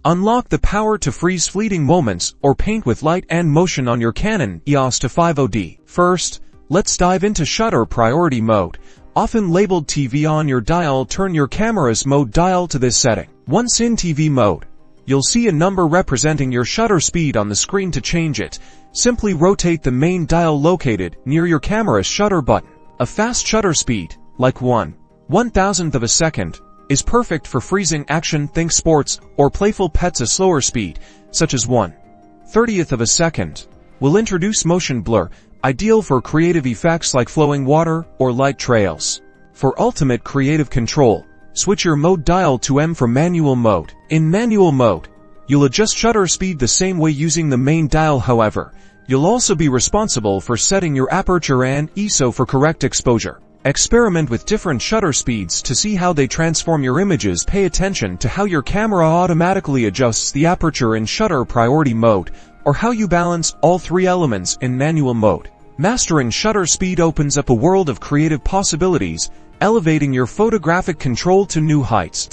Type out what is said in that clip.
Unlock the power to freeze fleeting moments or paint with light and motion on your Canon Eos 250d. First, let's dive into shutter priority mode. Often labeled TV on your dial, turn your camera's mode dial to this setting. Once in TV mode, you'll see a number representing your shutter speed on the screen. To change it, simply rotate the main dial located near your camera's shutter button. A fast shutter speed, like 1/1000th of a second, is perfect for freezing action, think sports, or playful pets. A slower speed, such as 1/30th of a second, will introduce motion blur, ideal for creative effects like flowing water or light trails. For ultimate creative control, switch your mode dial to M for manual mode. In manual mode, you'll adjust shutter speed the same way using the main dial. However, you'll also be responsible for setting your aperture and ISO for correct exposure. Experiment with different shutter speeds to see how they transform your images. Pay attention to how your camera automatically adjusts the aperture in shutter priority mode, or how you balance all three elements in manual mode. Mastering shutter speed opens up a world of creative possibilities, elevating your photographic control to new heights.